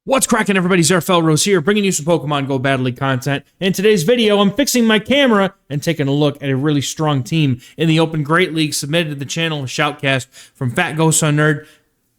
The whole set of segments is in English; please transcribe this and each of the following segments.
What's cracking, everybody? XehrFelrose here, bringing you some Pokemon Go Battle League content. In today's video, I'm fixing my camera and taking a look at a really strong team in the Open Great League submitted to the channel, Shoutcast from Fat Ghost on Nerd.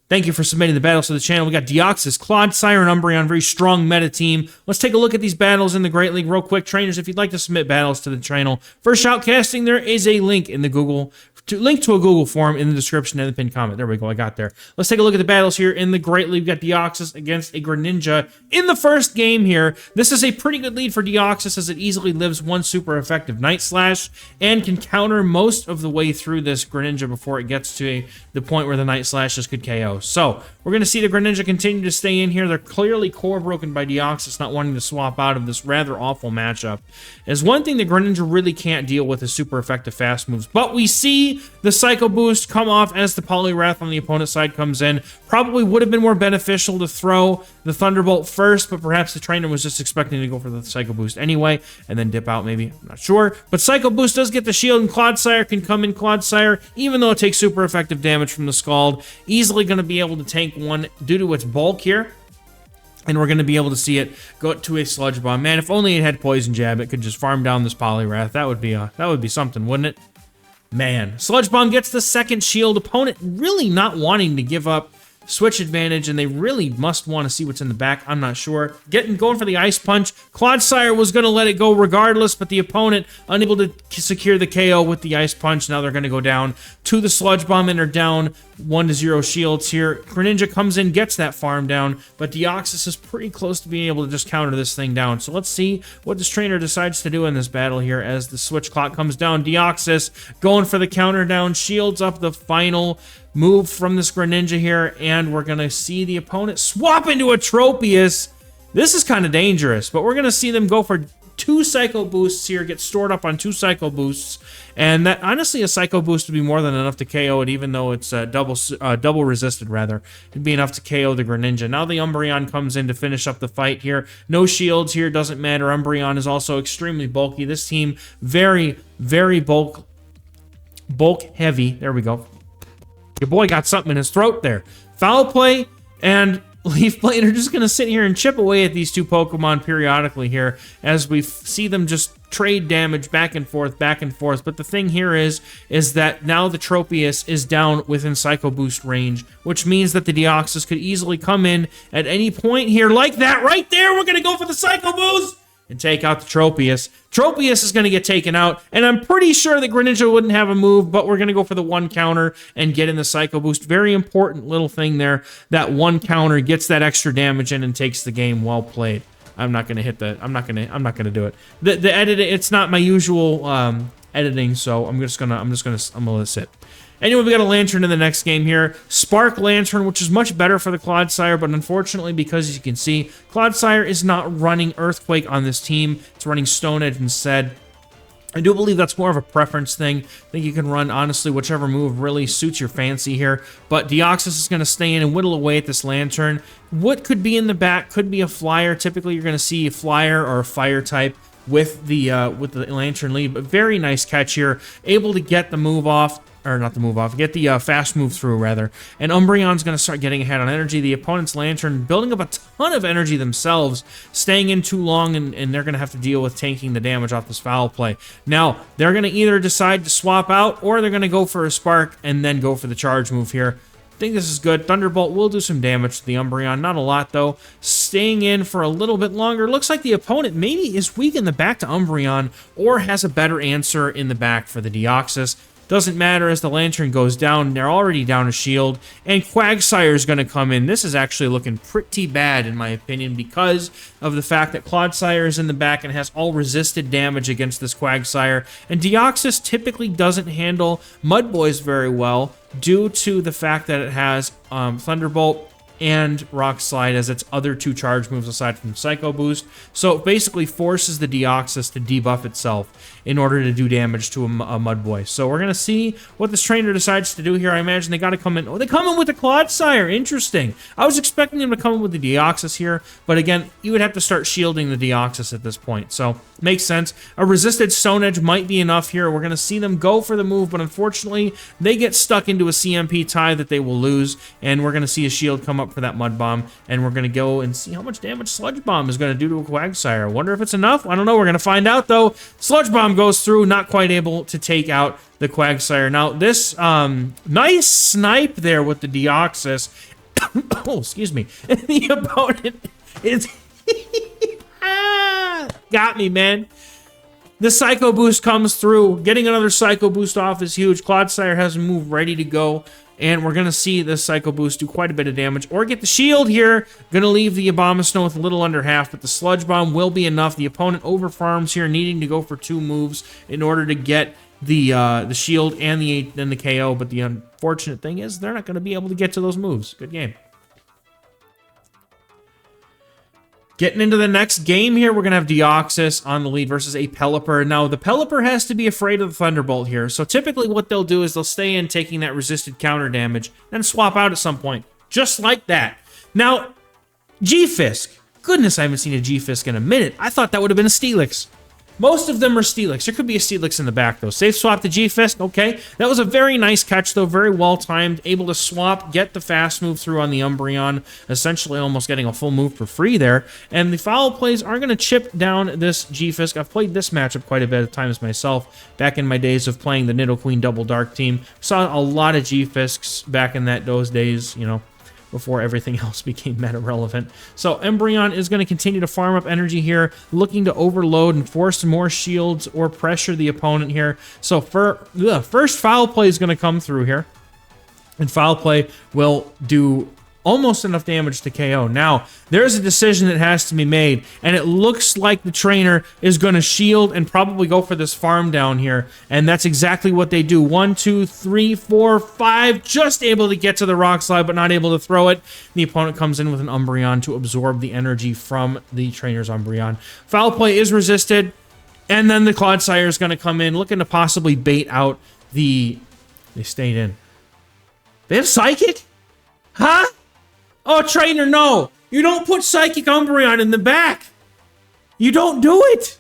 Thank you for submitting the battles to the channel. We got Deoxys, Clodsire, and Umbreon, very strong meta team. Let's take a look at these battles in the Great League real quick. Trainers, if you'd like to submit battles to the channel for Shoutcasting, there is a link in the link to a Google form in the description and the pinned comment. There we go, I got there. Let's take a look at the battles here in the Great League. We've got Deoxys against a Greninja in the first game here. This is a pretty good lead for Deoxys as it easily lives one super effective Night Slash and can counter most of the way through this Greninja before it gets to the point where the Night Slashes could KO. So, we're going to see the Greninja continue to stay in here. They're clearly core broken by Deoxys not wanting to swap out of this rather awful matchup. As one thing the Greninja really can't deal with is super effective fast moves, but we see the Psycho Boost come off as the Poliwrath on the opponent's side comes in. Probably would have been more beneficial to throw the Thunderbolt first, but perhaps the trainer was just expecting to go for the Psycho Boost anyway, and then dip out maybe, I'm not sure. But Psycho Boost does get the shield, and Clodsire can come in. Clodsire, even though it takes super effective damage from the Scald, easily going to be able to tank one due to its bulk here. And we're going to be able to see it go to a Sludge Bomb. Man, if only it had Poison Jab, it could just farm down this Poliwrath. That would be something, wouldn't it? Man, Sludge Bomb gets the second shield. Opponent really not wanting to give up switch advantage, and they really must want to see what's in the back. I'm not sure. Going for the Ice Punch. Clodsire was going to let it go regardless, but the opponent unable to secure the KO with the Ice Punch. Now they're going to go down to the Sludge Bomb, and they're down 1-0 shields here. Greninja comes in, gets that farm down, but Deoxys is pretty close to being able to just counter this thing down. So let's see what this trainer decides to do in this battle here as the switch clock comes down. Deoxys going for the counter down, shields up the final move from this Greninja here, and we're going to see the opponent swap into a Tropius. This is kind of dangerous, but we're going to see them go for 2 Psycho Boosts here, get stored up on 2 Psycho Boosts, and that honestly a Psycho Boost would be more than enough to KO it, even though it's double resisted rather. It'd be enough to KO the Greninja. Now the Umbreon comes in to finish up the fight here. No shields here, doesn't matter. Umbreon is also extremely bulky. This team very, very bulk heavy. There we go. Your boy got something in his throat there. Foul Play and Leaf Blade are just going to sit here and chip away at these two Pokemon periodically here as we see them just trade damage back and forth. But the thing here is that now the Tropius is down within Psycho Boost range, which means that the Deoxys could easily come in at any point here like that right there. We're going to go for the Psycho Boost and take out the Tropius. Tropius is going to get taken out, and I'm pretty sure that Greninja wouldn't have a move, but we're going to go for the 1 counter and get in the Psycho Boost. Very important little thing there. That 1 counter gets that extra damage in and takes the game. Well played. I'm not going to hit the... I'm not going to do it. The editing, it's not my usual editing, so I'm gonna let it sit. Anyway, we got a Lanturn in the next game here. Spark Lanturn, which is much better for the Clodsire, but unfortunately, because as you can see, Clodsire is not running Earthquake on this team. It's running Stone Edge instead. I do believe that's more of a preference thing. I think you can run, honestly, whichever move really suits your fancy here. But Deoxys is going to stay in and whittle away at this Lanturn. What could be in the back could be a Flyer. Typically, you're going to see a Flyer or a Fire type with the Lanturn lead. But very nice catch here. Able to get the move off. Or not the move off, get the fast move through, rather. And Umbreon's going to start getting ahead on energy. The opponent's Lanturn building up a ton of energy themselves, staying in too long, and they're going to have to deal with tanking the damage off this Foul Play. Now, they're going to either decide to swap out, or they're going to go for a Spark, and then go for the charge move here. I think this is good. Thunderbolt will do some damage to the Umbreon. Not a lot, though. Staying in for a little bit longer. Looks like the opponent maybe is weak in the back to Umbreon, or has a better answer in the back for the Deoxys. Doesn't matter as the Lanturn goes down. They're already down a shield. And Quagsire is going to come in. This is actually looking pretty bad, in my opinion, because of the fact that Clodsire is in the back and has all resisted damage against this Quagsire. And Deoxys typically doesn't handle Mudboys very well due to the fact that it has Thunderbolt and Rock Slide as its other 2 charge moves aside from Psycho Boost. So it basically forces the Deoxys to debuff itself in order to do damage to a Mudboy. So we're going to see what this trainer decides to do here. I imagine they got to come in. Oh, they come in with the Clodsire. Interesting. I was expecting them to come in with the Deoxys here, but again, you would have to start shielding the Deoxys at this point. So makes sense. A resisted Stone Edge might be enough here. We're going to see them go for the move, but unfortunately, they get stuck into a CMP tie that they will lose, and we're going to see a shield come up up for that Mud Bomb, and we're going to go and see how much damage Sludge Bomb is going to do to a Quagsire. I wonder if it's enough. I don't know. We're going to find out, though. Sludge Bomb goes through, not quite able to take out the Quagsire. Now, this nice snipe there with the Deoxys. Oh, excuse me. And the opponent is... Got me, man. The Psycho Boost comes through. Getting another Psycho Boost off is huge. Clodsire has a move ready to go. And we're going to see this Psycho Boost do quite a bit of damage. Or get the shield here. Going to leave the Abomasnow with a little under half. But the Sludge Bomb will be enough. The opponent overfarms here, needing to go for 2 moves in order to get the shield and the KO. But the unfortunate thing is they're not going to be able to get to those moves. Good game. Getting into the next game here, we're going to have Deoxys on the lead versus a Pelipper. Now, the Pelipper has to be afraid of the Thunderbolt here. So typically what they'll do is they'll stay in taking that resisted counter damage, then swap out at some point. Just like that. Now, G-Fisk. Goodness, I haven't seen a G-Fisk in a minute. I thought that would have been a Steelix. Most of them are Steelix. There could be a Steelix in the back, though. Safe swap the G-Fisk, okay. That was a very nice catch, though. Very well-timed. Able to swap, get the fast move through on the Umbreon. Essentially almost getting a full move for free there. And the foul plays are going to chip down this G-Fisk. I've played this matchup quite a bit of times myself. Back in my days of playing the Nidoqueen Double Dark team. Saw a lot of G-Fisks back in those days, you know, before everything else became meta relevant. So Umbreon is going to continue to farm up energy here, looking to overload and force more shields or pressure the opponent here. So first foul play is going to come through here, and foul play will do almost enough damage to KO. Now, there's a decision that has to be made, and it looks like the trainer is going to shield and probably go for this farm down here, and that's exactly what they do. 1, 2, 3, 4, 5, just able to get to the Rock Slide, but not able to throw it. The opponent comes in with an Umbreon to absorb the energy from the trainer's Umbreon. Foul play is resisted, and then the Clodsire is going to come in, looking to possibly bait out the... They stayed in. They have Psychic? Huh? Oh, trainer, no. You don't put Psychic Umbreon in the back. You don't do it.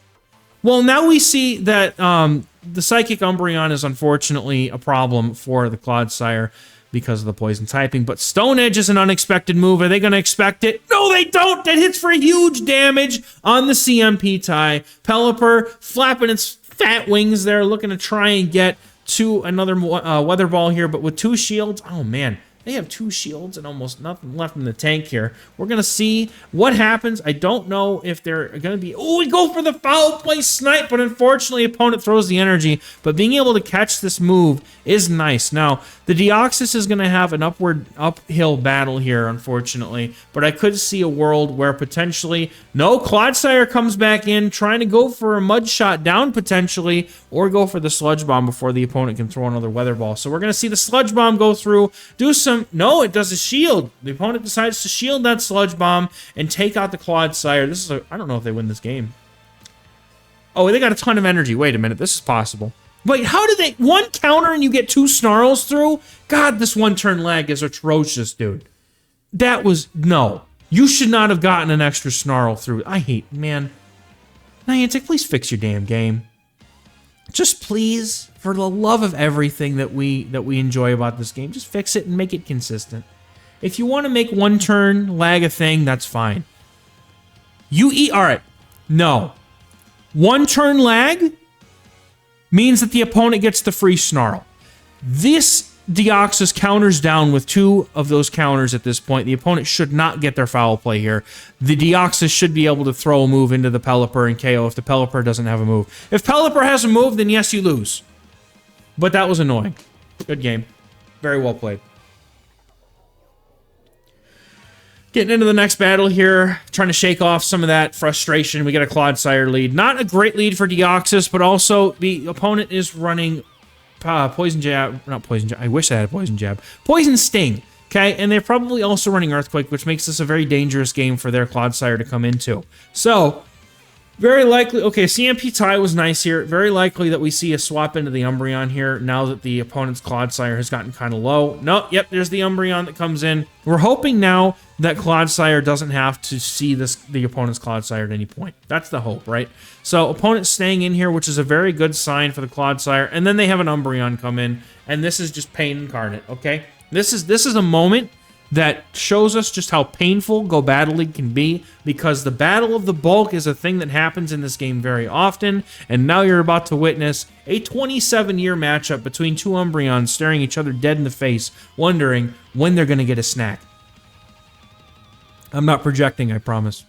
Well, now we see that the Psychic Umbreon is unfortunately a problem for the Clodsire because of the poison typing. But Stone Edge is an unexpected move. Are they going to expect it? No, they don't. That hits for huge damage on the CMP tie. Pelipper flapping its fat wings there, looking to try and get to another Weather Ball here. But with 2 shields, oh, man. They have 2 shields and almost nothing left in the tank here. We're going to see what happens. I don't know if they're going to be... Oh, we go for the foul play snipe, but unfortunately, opponent throws the energy. But being able to catch this move is nice. Now, the Deoxys is going to have an uphill battle here, unfortunately. But I could see a world where potentially... No, Clodsire comes back in, trying to go for a Mud Shot down, potentially, or go for the Sludge Bomb before the opponent can throw another Weather Ball. So we're going to see the Sludge Bomb go through, do some... No, it does a shield. The opponent decides to shield that Sludge Bomb and take out the Clodsire. This is I don't know if they win this game. Oh, they got a ton of energy. Wait a minute. This is possible. Wait, how did they... 1 counter and you get 2 snarls through? God, this 1-turn lag is atrocious, dude. That was... No. You should not have gotten an extra snarl through. I hate... Man. Niantic, please fix your damn game. Just please, for the love of everything that we enjoy about this game, just fix it and make it consistent. If you want to make 1-turn lag a thing, that's fine. All right. No. 1-turn lag means that the opponent gets the free snarl. This Deoxys counters down with 2 of those counters at this point. The opponent should not get their foul play here. The Deoxys should be able to throw a move into the Pelipper and KO if the Pelipper doesn't have a move. If Pelipper has a move, then yes, you lose. But that was annoying. Good game. Very well played. Getting into the next battle here, trying to shake off some of that frustration. We get a Clodsire lead. Not a great lead for Deoxys, but also the opponent is running Poison Jab. Not Poison Jab. I wish I had a Poison Jab. Poison Sting. Okay, and they're probably also running Earthquake, which makes this a very dangerous game for their Clodsire to come into. So, very likely... Okay, CMP tie was nice here. Very likely that we see a swap into the Umbreon here now that the opponent's Clodsire has gotten kind of low. No, yep, there's the Umbreon that comes in. We're hoping now that Clodsire doesn't have to see the opponent's Clodsire at any point. That's the hope, right? So, opponent staying in here, which is a very good sign for the Clodsire. And then they have an Umbreon come in, and this is just pain incarnate, okay? This is a moment that shows us just how painful Go Battle League can be, because the battle of the bulk is a thing that happens in this game very often, and now you're about to witness a 27-year matchup between two Umbreons staring each other dead in the face, wondering when they're going to get a snack. I'm not projecting, I promise.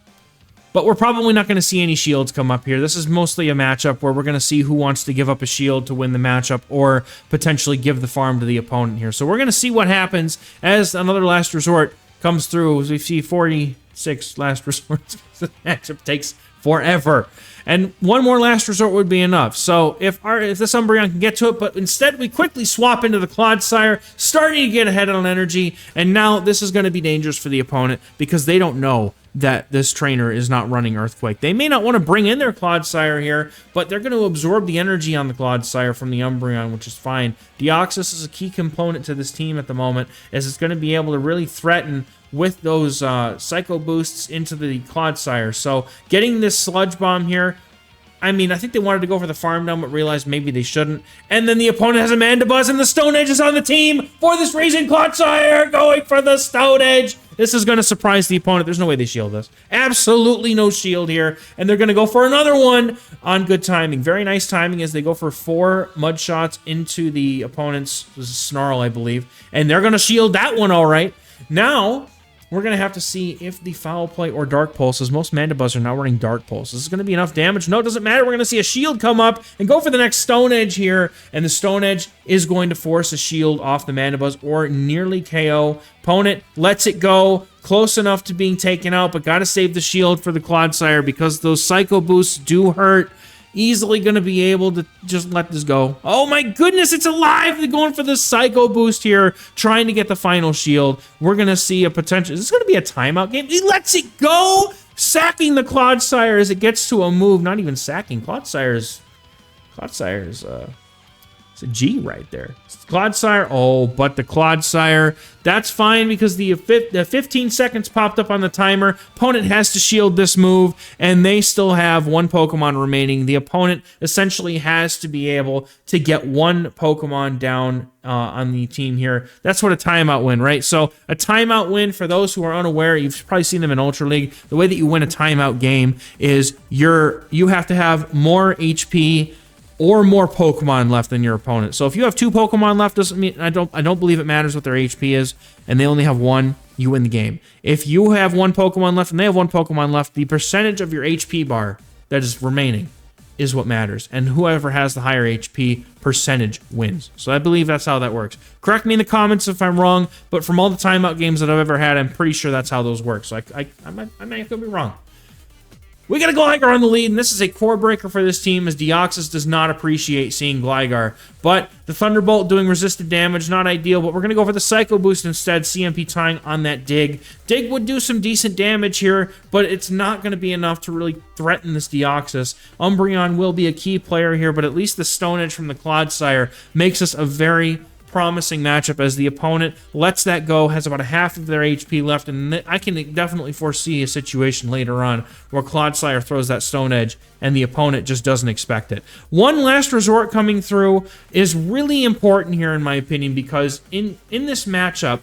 But we're probably not going to see any shields come up here. This is mostly a matchup where we're going to see who wants to give up a shield to win the matchup or potentially give the farm to the opponent here. So we're going to see what happens as another last resort comes through. As we see 46 last resorts. The matchup takes forever. And one more last resort would be enough. So if this Umbreon can get to it, but instead we quickly swap into the Clodsire, starting to get ahead on energy, and now this is going to be dangerous for the opponent because they don't know that this trainer is not running Earthquake. They may not want to bring in their Clodsire here, but they're going to absorb the energy on the Clodsire from the Umbreon, which is fine. Deoxys is a key component to this team at the moment, as it's going to be able to really threaten with those Psycho Boosts into the Clodsire. So getting this Sludge Bomb here, I mean, I think they wanted to go for the farm down, but realized maybe they shouldn't. And then the opponent has a Mandibuzz, and the Stone Edge is on the team for this reason. Clodsire going for the Stone Edge. This is going to surprise the opponent. There's no way they shield this. Absolutely no shield here. And they're going to go for another one on good timing. Very nice timing as they go for 4 mud shots into the opponent's Snarl, I believe. And they're going to shield that one all right. Now, we're going to have to see if the Foul Play or Dark Pulse, as most Mandibuzz are now running Dark Pulse. This is going to be enough damage. No, it doesn't matter. We're going to see a shield come up and go for the next Stone Edge here. And the Stone Edge is going to force a shield off the Mandibuzz or nearly KO. Opponent lets it go. Close enough to being taken out, but got to save the shield for the Clodsire because those Psycho Boosts do hurt. Easily going to be able to just let this go. Oh my goodness, it's alive! They're going for the Psycho Boost here, trying to get the final shield. We're going to see a potential... Is this going to be a timeout game? He lets it go! Sacking the Clodsire as it gets to a move. Not even sacking. Clodsire's it's a G right there. Clodsire. Oh, but the Clodsire. That's fine because the 15 seconds popped up on the timer. Opponent has to shield this move, and they still have 1 Pokemon remaining. The opponent essentially has to be able to get 1 Pokemon down on the team here. That's what a timeout win, right? So a timeout win, for those who are unaware, you've probably seen them in Ultra League. The way that you win a timeout game is you have to have more HP or more Pokemon left than your opponent. So if you have 2 Pokemon left, doesn't mean I don't believe it matters what their HP is, and they only have 1, you win the game. If you have 1 Pokemon left and they have 1 Pokemon left, the percentage of your HP bar that is remaining is what matters, and whoever has the higher HP percentage wins. So I believe that's how that works. Correct me in the comments if I'm wrong, but from all the timeout games that I've ever had, I'm pretty sure that's how those work. So I might be wrong. We got a Gligar on the lead, and this is a core breaker for this team, as Deoxys does not appreciate seeing Gligar. But the Thunderbolt doing resisted damage, not ideal, but we're going to go for the Psycho Boost instead, CMP tying on that Dig. Dig would do some decent damage here, but it's not going to be enough to really threaten this Deoxys. Umbreon will be a key player here, but at least the Stone Edge from the Clodsire makes us a very promising matchup, as the opponent lets that go, has about a half of their HP left, and I can definitely foresee a situation later on where Clodsire throws that Stone Edge and the opponent just doesn't expect it. One last resort coming through is really important here in my opinion, because in this matchup,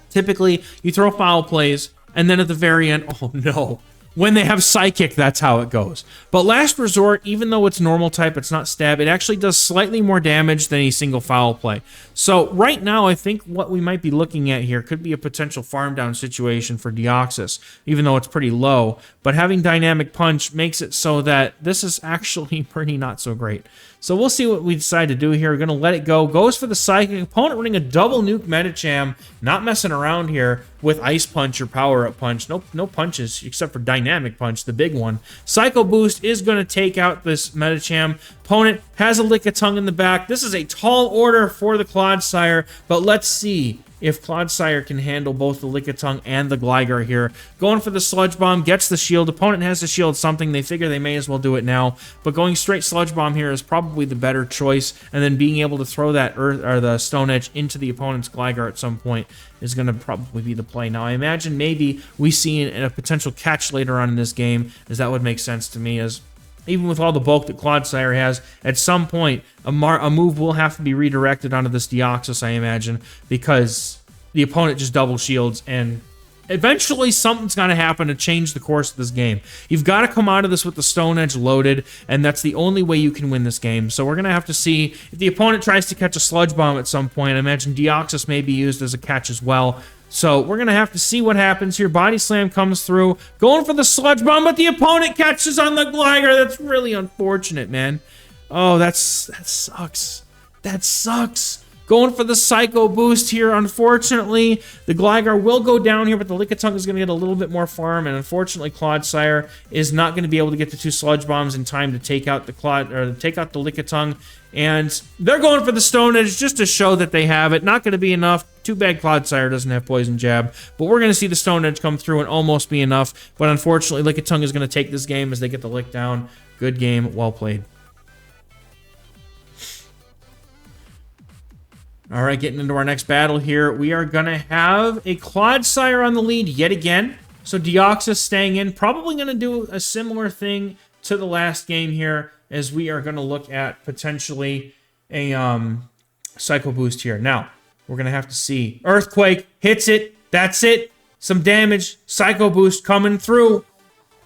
typically you throw foul plays and then at the very end, oh no, when they have Psychic, that's how it goes. But Last Resort, even though it's normal type, it's not stab, it actually does slightly more damage than a single foul play. So right now, I think what we might be looking at here could be a potential farm down situation for Deoxys, even though it's pretty low. But having Dynamic Punch makes it so that this is actually pretty not so great. So we'll see what we decide to do here. We're going to let it go. Goes for the Psychic. Opponent running a double nuke Medicham. Not messing around here with Ice Punch or Power Up Punch. No punches except for Dynamic Punch, the big one. Psycho Boost is going to take out this Medicham. Opponent has a Lickitung in the back. This is a tall order for the Clodsire, but let's see if Clodsire can handle both the Lickitung and the Gligar here. Going for the Sludge Bomb, gets the shield. Opponent has to shield something. They figure they may as well do it now. But going straight Sludge Bomb here is probably the better choice. And then being able to throw that the Stone Edge into the opponent's Gligar at some point is going to probably be the play. Now, I imagine maybe we see a potential catch later on in this game, as that would make sense to me, as even with all the bulk that Clodsire has, at some point, a move will have to be redirected onto this Deoxys, I imagine, because the opponent just double shields, and eventually something's going to happen to change the course of this game. You've got to come out of this with the Stone Edge loaded, and that's the only way you can win this game. So we're going to have to see if the opponent tries to catch a Sludge Bomb at some point. I imagine Deoxys may be used as a catch as well. So we're going to have to see what happens here. Body Slam comes through, going for the Sludge Bomb, but the opponent catches on the Gligar. That's really unfortunate, man. Oh, that sucks. That sucks. Going for the Psycho Boost here. Unfortunately, the Gligar will go down here, but the Lickitung is going to get a little bit more farm, and unfortunately, Clodsire is not going to be able to get the 2 Sludge Bombs in time to take out the Lickitung. And they're going for the Stone Edge just to show that they have it. Not going to be enough. Too bad Clodsire doesn't have Poison Jab. But we're going to see the Stone Edge come through and almost be enough. But unfortunately, Lickitung is going to take this game as they get the Lick down. Good game. Well played. All right, getting into our next battle here. We are going to have a Clodsire on the lead yet again. So Deoxys staying in. Probably going to do a similar thing to the last game here, as we are going to look at potentially a Psycho Boost here. Now, we're going to have to see. Earthquake hits it. That's it. Some damage. Psycho Boost coming through.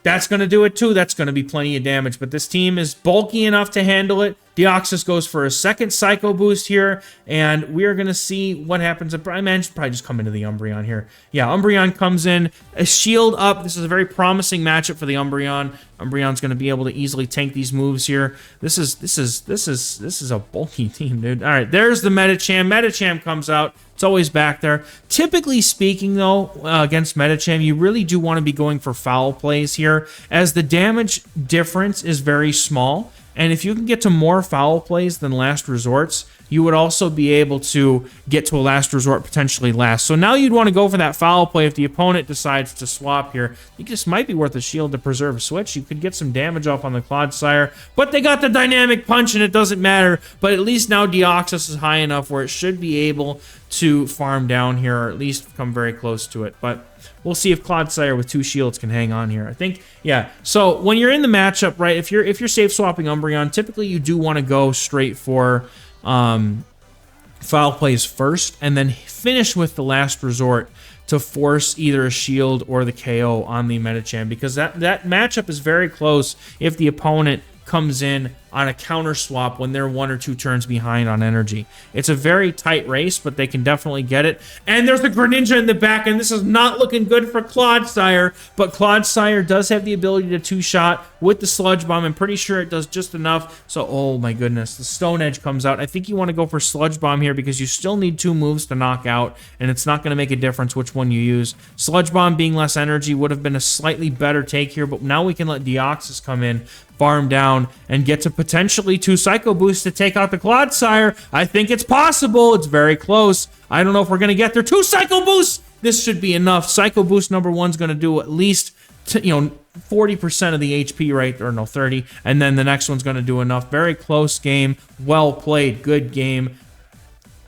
That's going to do it too. That's going to be plenty of damage. But this team is bulky enough to handle it. Deoxys goes for a second Psycho Boost here. And we are going to see what happens. I imagine should probably just come into the Umbreon here. Yeah, Umbreon comes in. A shield up. This is a very promising matchup for the Umbreon. Umbreon's going to be able to easily tank these moves here. This is a bulky team, dude. All right, there's the Medicham. Medicham comes out. It's always back there. Typically speaking, though, against Medicham, you really do want to be going for foul plays here, as the damage difference is very small. And if you can get to more foul plays than last resorts, you would also be able to get to a last resort potentially last. So now you'd want to go for that foul play if the opponent decides to swap here. I think this might be worth a shield to preserve a switch. You could get some damage off on the Clodsire, but they got the dynamic punch and it doesn't matter. But at least now Deoxys is high enough where it should be able to farm down here, or at least come very close to it. But we'll see if Clodsire with 2 shields can hang on here. I think, yeah. So when you're in the matchup, right, if you're safe swapping Umbreon, typically you do want to go straight for foul plays first, and then finish with the last resort to force either a shield or the KO on the Medicham, because that matchup is very close if the opponent comes in on a counter swap when they're 1 or 2 turns behind on energy. It's a very tight race, but they can definitely get it. And there's the Greninja in the back, and this is not looking good for Clodsire, but Clodsire does have the ability to 2-shot with the Sludge Bomb. I'm pretty sure it does just enough. So, oh my goodness, the Stone Edge comes out. I think you want to go for Sludge Bomb here because you still need 2 moves to knock out, and it's not going to make a difference which one you use. Sludge Bomb being less energy would have been a slightly better take here, but now we can let Deoxys come in, farm down, and get to potentially 2 Psycho Boosts to take out the Clodsire. I think it's possible. It's very close. I don't know if we're going to get there. 2 Psycho Boosts! This should be enough. Psycho Boost number 1's going to do at least 40% of the HP, right? Or no, 30. And then the next one's going to do enough. Very close game. Well played. Good game.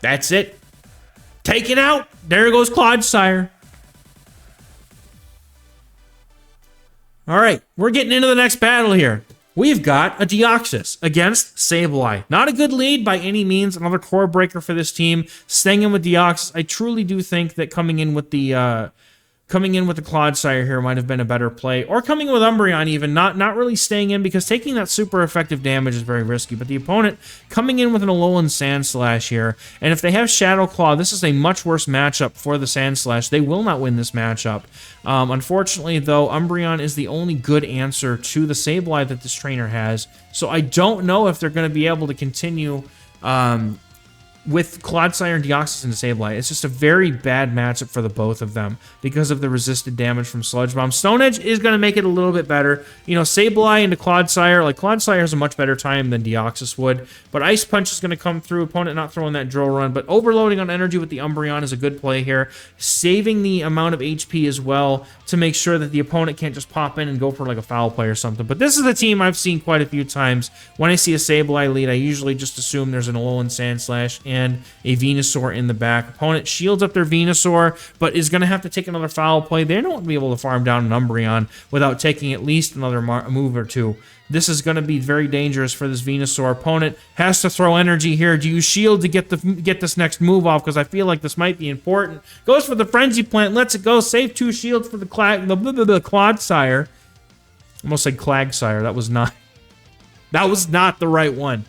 That's it. Take it out. There goes Clodsire. All right, we're getting into the next battle here. We've got a Deoxys against Sableye. Not a good lead by any means. Another core breaker for this team. Staying in with Deoxys, I truly do think that coming in with the Clodsire here might have been a better play. Or coming in with Umbreon even, not really staying in, because taking that super effective damage is very risky. But the opponent coming in with an Alolan Sandslash here. And if they have Shadow Claw, this is a much worse matchup for the Sandslash. They will not win this matchup. Unfortunately, though, Umbreon is the only good answer to the Sableye that this trainer has. So I don't know if they're going to be able to continue with Clodsire and Deoxys into Sableye. It's just a very bad matchup for the both of them because of the resisted damage from Sludge Bomb. Stone Edge is going to make it a little bit better. You know, Sableye into Clodsire, like Clodsire has a much better time than Deoxys would, but Ice Punch is going to come through, opponent not throwing that Drill Run, but overloading on energy with the Umbreon is a good play here, saving the amount of HP as well to make sure that the opponent can't just pop in and go for like a foul play or something. But this is a team I've seen quite a few times. When I see a Sableye lead, I usually just assume there's an Alolan Sandslash and a Venusaur in the back. Opponent shields up their Venusaur, but is going to have to take another foul play. They don't be able to farm down an Umbreon without taking at least another move or two. This is going to be very dangerous for this Venusaur. Opponent has to throw energy here. Do you shield to get this next move off? Because I feel like this might be important. Goes for the Frenzy Plant, lets it go. Save 2 shields for the Clodsire. Almost said Clagsire. That was not the right one.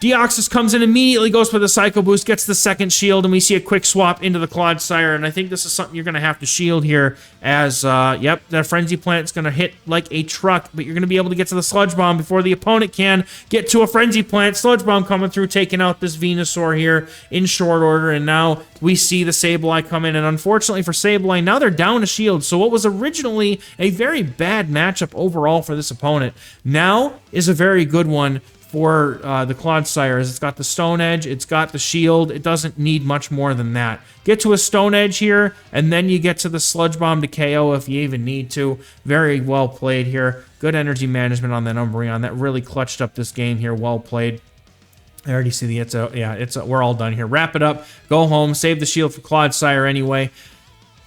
Deoxys comes in immediately, goes for the Psycho Boost, gets the second shield, and we see a quick swap into the Clodsire, and I think this is something you're going to have to shield here as, yep, that Frenzy Plant's going to hit like a truck, but you're going to be able to get to the Sludge Bomb before the opponent can get to a Frenzy Plant. Sludge Bomb coming through, taking out this Venusaur here in short order, and now we see the Sableye come in, and unfortunately for Sableye, now they're down a shield, so what was originally a very bad matchup overall for this opponent now is a very good one for the Clodsire. It's got the Stone Edge, it's got the shield, it doesn't need much more than that. Get to a Stone Edge here, and then you get to the Sludge Bomb to KO if you even need to. Very well played here. Good energy management on that Umbreon. That really clutched up this game here. Well played. I already see the we're all done here. Wrap it up, go home, save the shield for Clodsire anyway.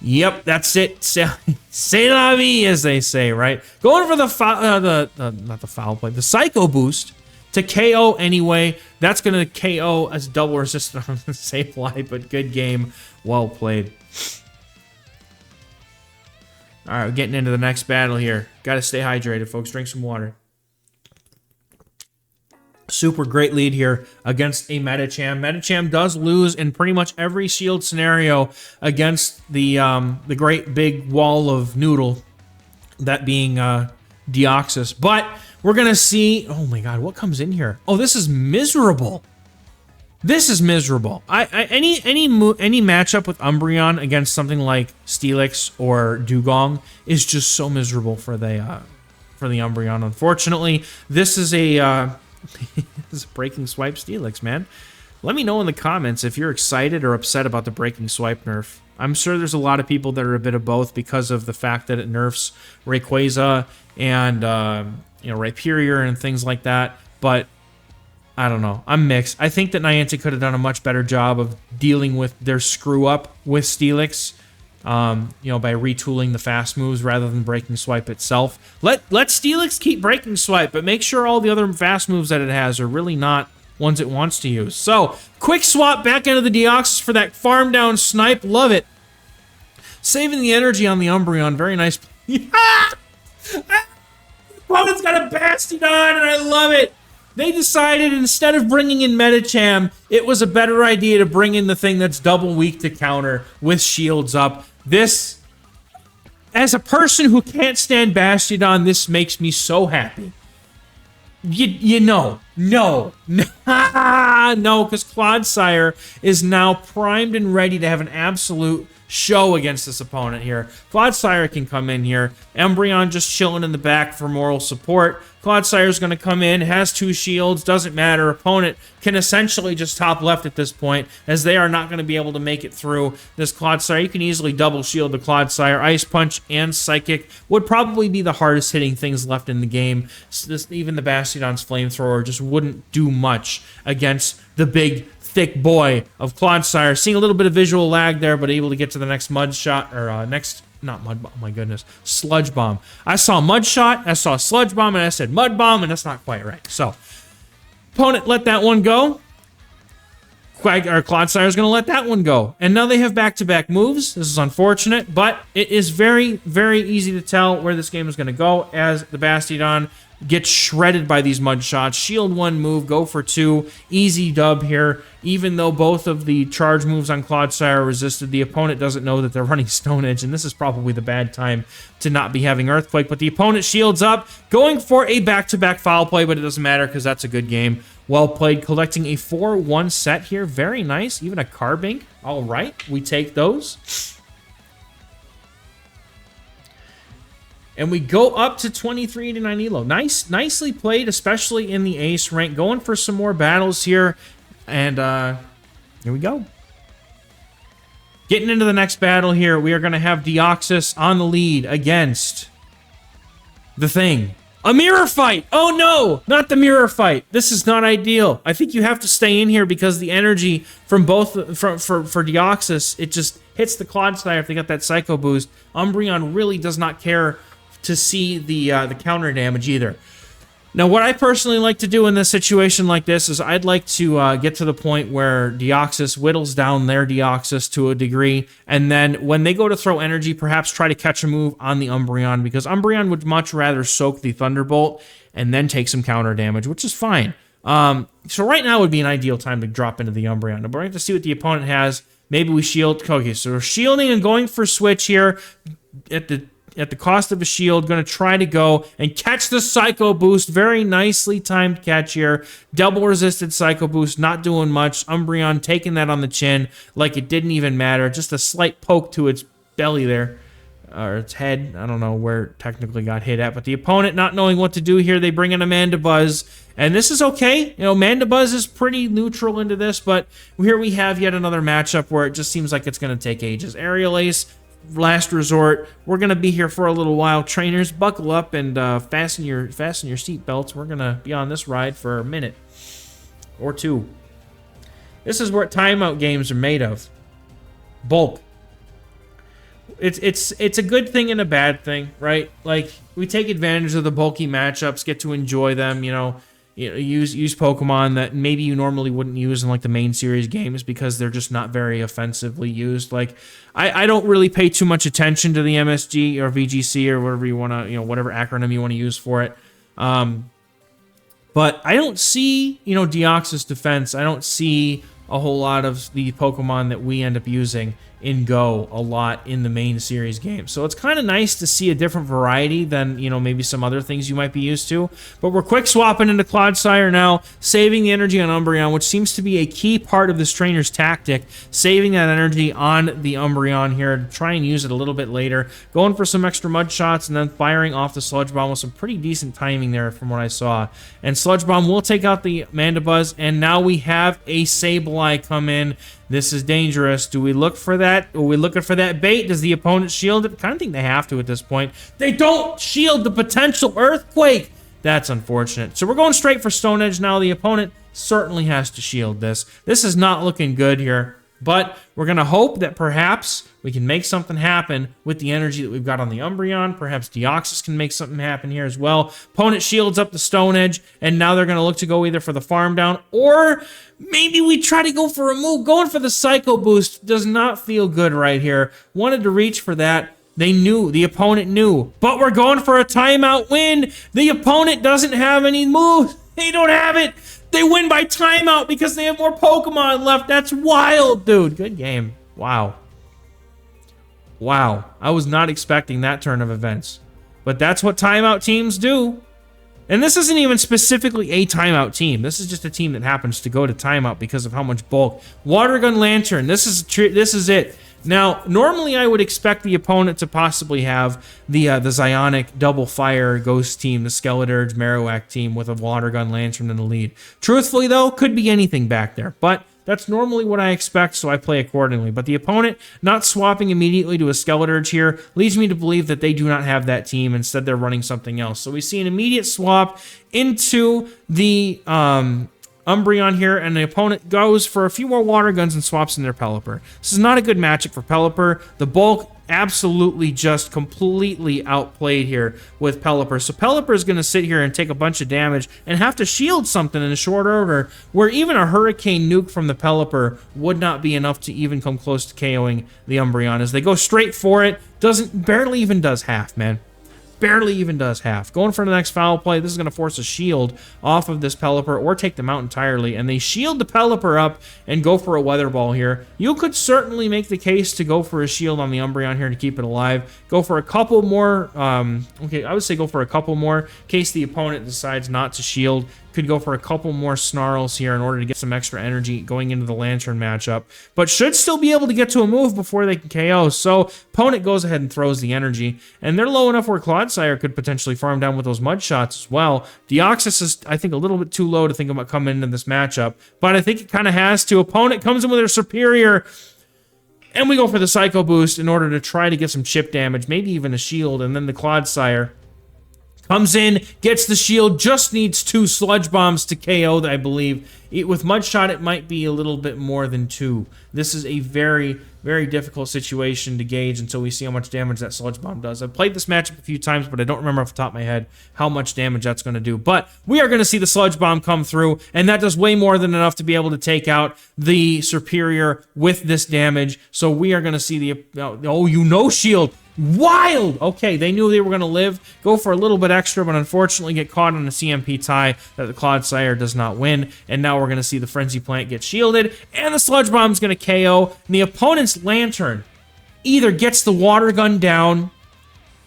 Yep, that's it. C'est la vie, as they say, right? Going for the Psycho Boost to KO anyway. That's going to KO as double resistant on the Sableye, but good game. Well played. All right, we're getting into the next battle here. Got to stay hydrated, folks. Drink some water. Super great lead here against a Medicham. Medicham does lose in pretty much every shield scenario against the great big wall of noodle, that being Deoxys. But we're going to see... Oh my god, what comes in here? Oh, this is miserable. This is miserable. Any matchup with Umbreon against something like Steelix or Dugong is just so miserable for the Umbreon. Unfortunately, this is a this is a Breaking Swipe Steelix, man. Let me know in the comments if you're excited or upset about the Breaking Swipe nerf. I'm sure there's a lot of people that are a bit of both because of the fact that it nerfs Rayquaza and Rhyperior and things like that, but I don't know. I'm mixed. I think that Niantic could have done a much better job of dealing with their screw-up with Steelix, by retooling the fast moves rather than Breaking Swipe itself. Let Steelix keep Breaking Swipe, but make sure all the other fast moves that it has are really not ones it wants to use. So, quick swap back into the Deoxys for that farm down snipe. Love it. Saving the energy on the Umbreon. Very nice. Opponent's got a Bastiodon, and I love it. They decided instead of bringing in Medicham, it was a better idea to bring in the thing that's double weak to counter with shields up. This, as a person who can't stand Bastiodon, this makes me so happy. No, because Clodsire is now primed and ready to have an absolute show against this opponent here. Clodsire can come in here. Umbreon just chilling in the back for moral support. Clodsire's going to come in, has 2 shields, doesn't matter. Opponent can essentially just top left at this point, as they are not going to be able to make it through this Clodsire. You can easily double shield the Clodsire. Ice Punch and Psychic would probably be the hardest hitting things left in the game. So even the Bastiodon's Flamethrower just wouldn't do much against the big thick boy of Clodsire. Seeing a little bit of visual lag there, but able to get to the next Mud Shot, or not Mud Bomb, oh my goodness, Sludge Bomb. I saw Mud Shot, I saw Sludge Bomb, and I said Mud Bomb, and that's not quite right. So, opponent let that one go. Clodsire's going to let that one go. And now they have back-to-back moves. This is unfortunate, but it is very, very easy to tell where this game is going to go as the Bastiodon gets shredded by these Mud Shots. Shield 1 move, go for 2. Easy dub here. Even though both of the charge moves on Clodsire are resisted, the opponent doesn't know that they're running Stone Edge, and this is probably the bad time to not be having Earthquake. But the opponent shields up, going for a back-to-back foul play, but it doesn't matter because that's a good game. Well played, collecting a 4-1 set here. Very nice. Even a Carbink. All right, we take those. And we go up to 23-9 elo. Nicely played, especially in the ace rank. Going for some more battles here. And here we go. Getting into the next battle here, we are going to have Deoxys on the lead against the Thing. A mirror fight! Oh no! Not the mirror fight. This is not ideal. I think you have to stay in here because the energy from both for Deoxys, it just hits the Clodsire if they got that Psycho Boost. Umbreon really does not care to see the counter damage either. Now, what I personally like to do in this situation like this is I'd like to get to the point where Deoxys whittles down their Deoxys to a degree, and then when they go to throw energy, perhaps try to catch a move on the Umbreon, because Umbreon would much rather soak the Thunderbolt and then take some counter damage, which is fine. So right now would be an ideal time to drop into the Umbreon. Now, we're going to see what the opponent has. Maybe we shield. Okay, so we're shielding and going for switch here at the cost of a shield, going to try to go and catch the Psycho Boost. Very nicely timed catch here. Double resisted Psycho Boost, not doing much. Umbreon taking that on the chin like it didn't even matter. Just a slight poke to its belly there, or its head. I don't know where it technically got hit at, but the opponent not knowing what to do here, they bring in a Mandibuzz, and this is okay. You know, Mandibuzz is pretty neutral into this, but here we have yet another matchup where it just seems like it's going to take ages. Aerial Ace, last resort. We're gonna be here for a little while. Trainers, buckle up and fasten your seat belts. We're gonna be on this ride for a minute or two. This is what timeout games are made of. Bulk. It's a good thing and a bad thing, right? Like, we take advantage of the bulky matchups, get to enjoy them, you know, use Pokemon that maybe you normally wouldn't use in like the main series games because they're just not very offensively used. Like, I don't really pay too much attention to the MSG or VGC or whatever you want to, you know, whatever acronym you want to use for it. But I don't see, you know, Deoxys defense. I don't see a whole lot of the Pokemon that we end up using in Go a lot in the main series game. So it's kind of nice to see a different variety than, you know, maybe some other things you might be used to. But we're quick swapping into Clodsire now, saving the energy on Umbreon, which seems to be a key part of this trainer's tactic, saving that energy on the Umbreon here to try and use it a little bit later, going for some extra mud shots, and then firing off the Sludge Bomb with some pretty decent timing there from what I saw. And Sludge Bomb will take out the Mandibuzz, and now we have a Sableye come in. This is dangerous. Do we look for that? Are we looking for that bait? Does the opponent shield it? I kind of think they have to at this point. They don't shield the potential Earthquake. That's unfortunate. So we're going straight for Stone Edge now. The opponent certainly has to shield this. This is not looking good here. But we're going to hope that perhaps we can make something happen with the energy that we've got on the Umbreon. Perhaps Deoxys can make something happen here as well. Opponent shields up the Stone Edge, and now they're going to look to go either for the Farm Down, or maybe we try to go for a move. Going for the Psycho Boost does not feel good right here. Wanted to reach for that. They knew. The opponent knew. But we're going for a timeout win. The opponent doesn't have any moves. They don't have it. They win by timeout because they have more Pokemon left. That's wild, dude. Good game. Wow. Wow. I was not expecting that turn of events. But that's what timeout teams do. And this isn't even specifically a timeout team. This is just a team that happens to go to timeout because of how much bulk. Water Gun Lanturn. This is it. Now, normally I would expect the opponent to possibly have the Zionic Double Fire Ghost team, the Skeleturge Marowak team with a Water Gun Lanturn in the lead. Truthfully, though, could be anything back there. But that's normally what I expect, so I play accordingly. But the opponent not swapping immediately to a Skeleturge here leads me to believe that they do not have that team. Instead, they're running something else. So we see an immediate swap into the Umbreon here, and the opponent goes for a few more water guns and swaps in their Pelipper. This is not a good matchup for Pelipper. The bulk absolutely just completely outplayed here with Pelipper. So Pelipper is going to sit here and take a bunch of damage and have to shield something in a short order, where even a Hurricane Nuke from the Pelipper would not be enough to even come close to KOing the Umbreon. As they go straight for it, barely even does half, man. Barely even does half. Going for the next foul play. This is going to force a shield off of this Pelipper or take them out entirely. And they shield the Pelipper up and go for a Weather Ball here. You could certainly make the case to go for a shield on the Umbreon here to keep it alive. Go for a couple more. Okay, I would say go for a couple more in case the opponent decides not to shield. Could go for a couple more Snarls here in order to get some extra energy going into the Lanturn matchup, but should still be able to get to a move before they can KO. So opponent goes ahead and throws the energy, and they're low enough where Clodsire could potentially farm down with those mud shots as well. Deoxys is, I think, a little bit too low to think about coming into this matchup, but I think it kind of has to. Opponent comes in with their superior, and we go for the Psycho Boost in order to try to get some chip damage, maybe even a shield, and then the Clodsire Comes in, gets the shield, just needs 2 Sludge Bombs to KO, I believe. With Mudshot, it might be a little bit more than 2. This is a very, very difficult situation to gauge until we see how much damage that Sludge Bomb does. I've played this matchup a few times, but I don't remember off the top of my head how much damage that's going to do. But we are going to see the Sludge Bomb come through, and that does way more than enough to be able to take out the Superior with this damage. So we are going to see the... Oh, you know shield! Wild! Okay, they knew they were going to live. Go for a little bit extra, but unfortunately get caught on a CMP tie that the Clodsire does not win. And now we're going to see the Frenzy Plant get shielded, and the Sludge Bomb's going to KO. And the opponent's Lanturn either gets the Water Gun down.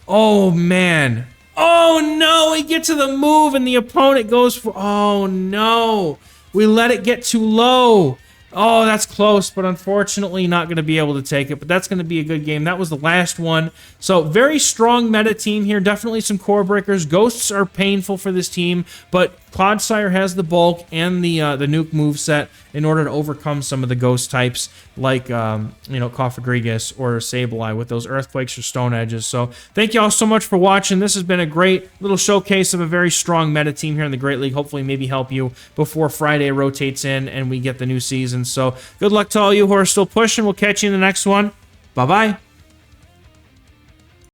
Oh, man. Oh, no! He gets to the move, and the opponent goes for... Oh, no! We let it get too low. Oh, that's close, but unfortunately not going to be able to take it. But that's going to be a good game. That was the last one. So, very strong meta team here. Definitely some core breakers. Ghosts are painful for this team, but Clodsire has the bulk and the nuke moveset in order to overcome some of the ghost types like, Cofagrigus or Sableye with those Earthquakes or Stone Edges. So, thank you all so much for watching. This has been a great little showcase of a very strong meta team here in the Great League. Hopefully, maybe help you before Friday rotates in and we get the new season. So, good luck to all you who are still pushing. We'll catch you in the next one. Bye-bye.